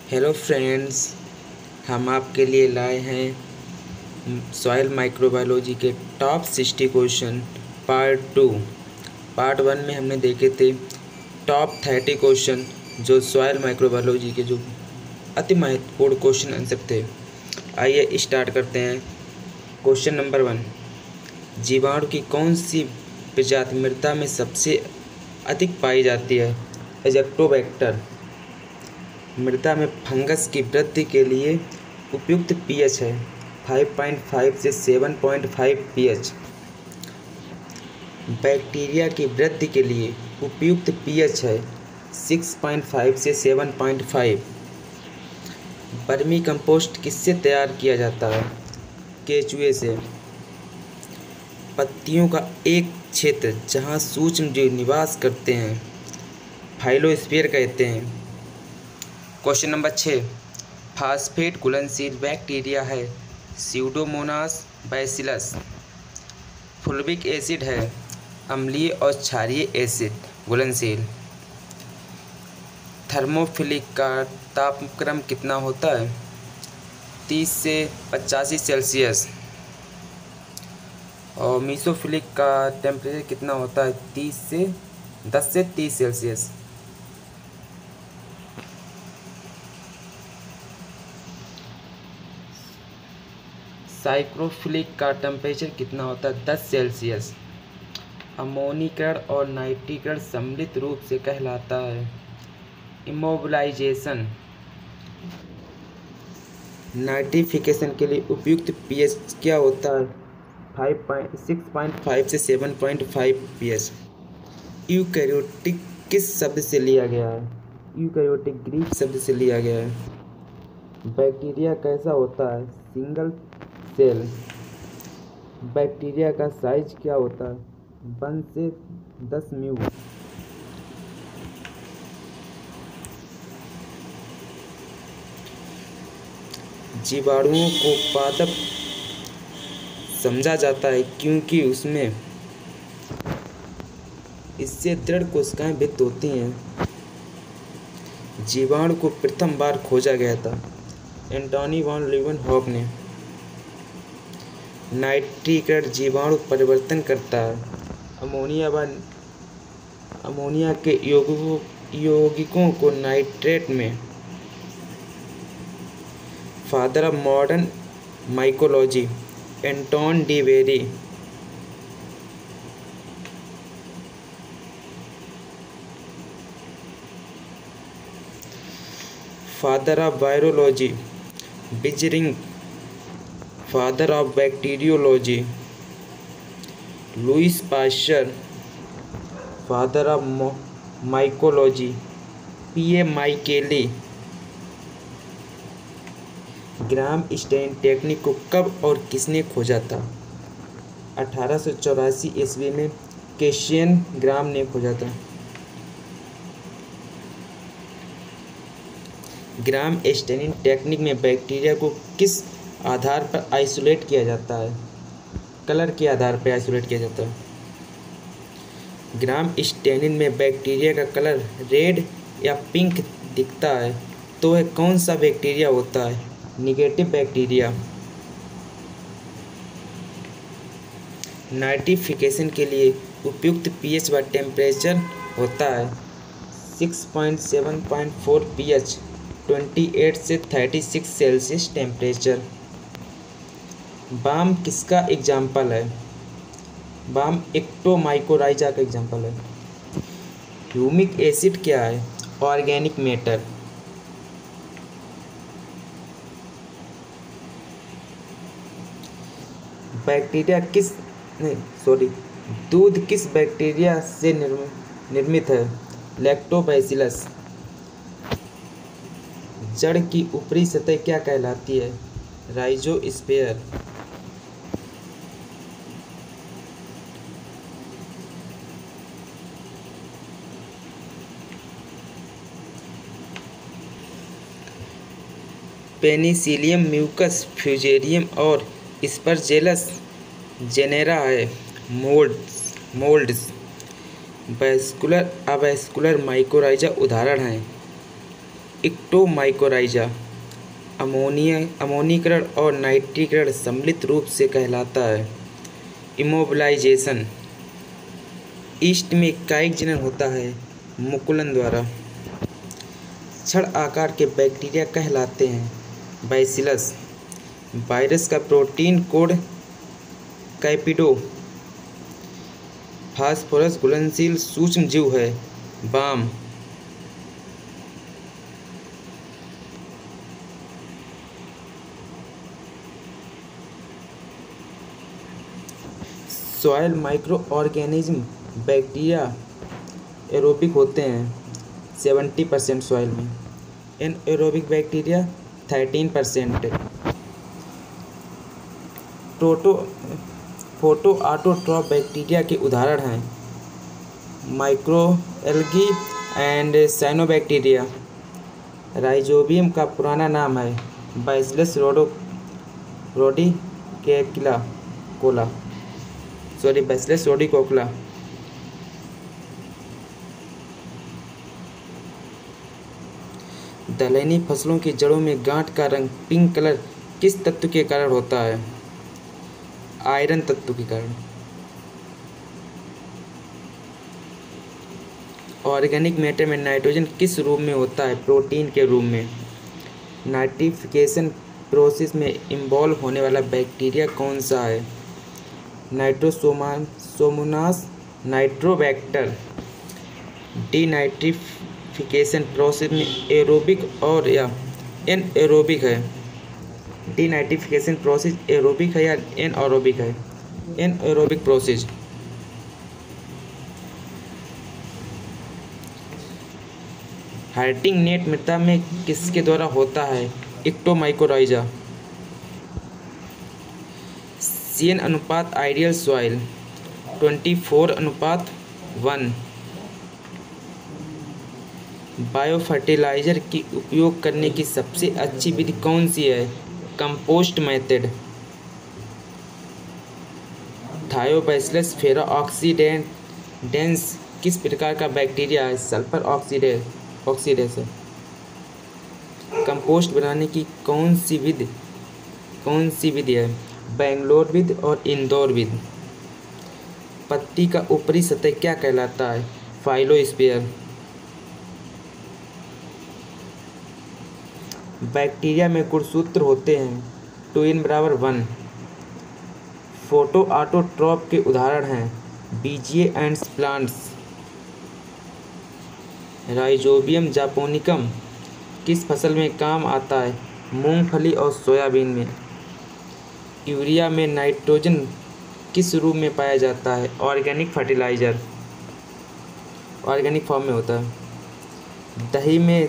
Hello friends, हम आपके लिए लाए हैं सॉइल माइक्रोबायोलॉजी के टॉप 60 क्वेश्चन पार्ट 2। पार्ट 1 में हमने देखे थे टॉप 30 क्वेश्चन जो सॉइल माइक्रोबायोलॉजी के जो अति महत्वपूर्ण क्वेश्चन आंसर थे। आइए स्टार्ट करते हैं। क्वेश्चन नंबर 1, जीवाणु की कौन सी प्रजाति मृदा में सबसे अधिक पाई जाती है? एजोक्टोबैक्टर। मृदा में फंगस की वृद्धि के लिए उपयुक्त पीएच है 5.5 से 7.5 पीएच। बैक्टीरिया की वृद्धि के लिए उपयुक्त पीएच है 6.5 से 7.5। वर्मी कंपोस्ट किससे तैयार किया जाता है? केचुए से। पत्तियों का एक क्षेत्र जहाँ सूक्ष्मजीव निवास करते हैं फाइलोस्फीयर कहते हैं। क्वेश्चन नंबर 6, फास्फेट घुलनशील बैक्टीरिया है स्यूडोमोनास बैसिलस। फुल्विक एसिड है अम्लीय और क्षारीय एसिड घुलनशील। थर्मोफिलिक का तापक्रम कितना होता है? 30 से 85 सेल्सियस। और मीसोफिलिक का टेम्परेचर कितना होता है? 10 से 30 सेल्सियस। साइक्रोफिलिक का टेम्परेचर कितना होता है? 10 सेल्सियस। अमोनीकरण और नाइट्रीकरण सम्मिलित रूप से कहलाता है इमोबिलाइजेशन। नाइट्रिफिकेशन के लिए उपयुक्त पीएच क्या होता है? 6.5 से 7.5 पीएच। यूकैरियोटिक किस शब्द से लिया गया है? यूकैरियोटिक ग्रीक शब्द से लिया गया है। बैक्टीरिया कैसा होता है? Single cell. बैक्टीरिया का साइज क्या होता है? 1 से 10 म्यू। जीवाणुओं को पादप समझा जाता है क्योंकि उसमें इससे दृढ़ कोशिकाएं विकसित होती हैं। जीवाणु को प्रथम बार खोजा गया था एंटोनी वॉन लीeuwenhoek ने। नाइट्रीकरण जीवाणु परिवर्तन करता है अमोनिया के यौगिकों को नाइट्रेट में। Father of modern mycology Anton de Bary. Father of virology Beijerinck. Father of bacteriology Louis Pasteur. Father of mycology PA Micheli. Gram stain technique को कब और किसने खोजा था? 1884 ईस्वी में कैसियन ग्राम ने खोजा था। ग्राम स्टेनिंग टेक्निक में बैक्टीरिया को किस आधार पर आइसोलेट किया जाता है? कलर के आधार पर आइसोलेट किया जाता है। ग्राम स्टेनिंग में बैक्टीरिया का कलर रेड या पिंक दिखता है तो वह कौन सा बैक्टीरिया होता है? Negative bacteria. नाइट्रिफिकेशन के लिए उपयुक्त पीएच व टेम्परेचर होता है 6.7.4 पीएच 28 से 36 सेल्सियस टेम्परेचर। बाम किसका एग्जाम्पल है? बाम एक्टोमाइकोराइजा का एग्जाम्पल है। ह्यूमिक एसिड क्या है? Organic matter. दूध किस बैक्टीरिया से निर्मित है? लैक्टोबैसिलस। जड़ की ऊपरी सतह क्या कहलाती है? राइजोस्फीयर। पेनिसिलियम म्यूकस फ्यूजेरियम और स्परजेलस जेनेरा है मोल्ड्स। वैस्कुलर अवैस्कुलर माइकोराइजा उदाहरण हैं। इक्टोमाइकोराइजा अमोनीकरण और नाइट्रीकरण सम्मिलित रूप से कहलाता है। इमोबिलाइजेशन ईस्ट में कायिक जनन होता है मुकुलन द्वारा। छड़ आकार के बैक्टीरिया कहलाते हैं बैसिलस। वायरस का प्रोटीन कोड कैपिडो। फास्फोरस घुलनशील सूक्ष्म जीव है बाम। Soil microorganism bacteria aerobic होते हैं 70% सॉइल में। Anaerobic bacteria 13%। Photoautotroph bacteria के उदाहरण हैं माइक्रोएल्गी एंड साइनोबैक्टीरिया। राइजोबियम का पुराना नाम है बैसिलस रोडिकोकुला। दलहनी फसलों की जड़ों में गांठ का रंग पिंक कलर किस तत्व के कारण होता है? आयरन तत्व के कारण। ऑर्गेनिक मैटर में नाइट्रोजन किस रूप में होता है? प्रोटीन के रूप में। नाइट्रिफिकेशन प्रोसेस में इन्वॉल्व होने वाला बैक्टीरिया कौन सा है? Nitrosomonas Nitrobacter. डीनाइट्रिफिकेशन प्रोसेस में एरोबिक और या एनएरोबिक है। डीनाइट्रिफिकेशन प्रोसेस एरोबिक है या एनएरोबिक है? Anaerobic process. हार्टिंग नेट मृदा में किसके द्वारा होता है? इक्टोमाइकोराइजा। CN अनुपात आइडियल सॉइल 24:1। बायो फर्टिलाइजर की उपयोग करने की सबसे अच्छी विधि कौन सी है? Compost method. थायोबैसिलस फेराऑक्सीडेंस किस प्रकार का बैक्टीरिया है? सल्फर ऑक्सीडेस है। कंपोस्ट बनाने की कौन सी विधि है? बेंगलोर विधि और इंदौर विधि। पत्ती का ऊपरी सतह क्या कहलाता है? फाइलोस्फीयर। बैक्टीरिया में गुणसूत्र होते हैं 2n=1। फोटो ऑटोट्रॉफ के उदाहरण हैं BGA and plants. Rhizobium japonicum किस फसल में काम आता है? मूंगफली और सोयाबीन में। यूरिया में नाइट्रोजन किस रूप में पाया जाता है? Organic fertiliser. ऑर्गेनिक फॉर्म में होता है। दही में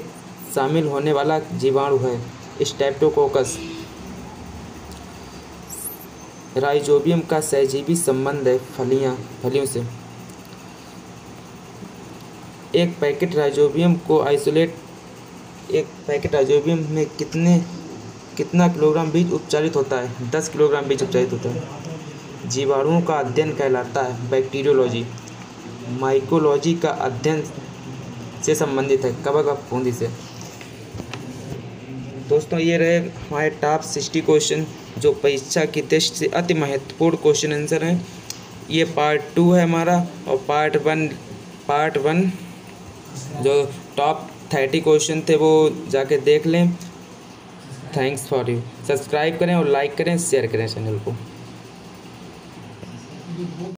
शामिल होने वाला जीवाणु है स्ट्रेप्टोकोकस। राइजोबियम का सहजीवी संबंध है फलियों से। एक पैकेट राइजोबियम में कितना किलोग्राम बीज उपचारित होता है? 10 किलोग्राम बीज उपचारित होता है। जीवाणुओं का अध्ययन कहलाता है बैक्टीरियोलॉजी। माइकोलॉजी का अध्ययन से संबंधित है कवक व फफूंदी से। दोस्तों ये रहे हमारे टॉप 60 क्वेश्चन जो परीक्षा की दृष्टि से अति महत्वपूर्ण क्वेश्चन आंसर हैं। ये पार्ट 2 है हमारा और पार्ट वन जो टॉप 30 क्वेश्चन थे वो जाके देख लें। Thanks for you. सब्सक्राइब करें और लाइक करें, शेयर करें चैनल को।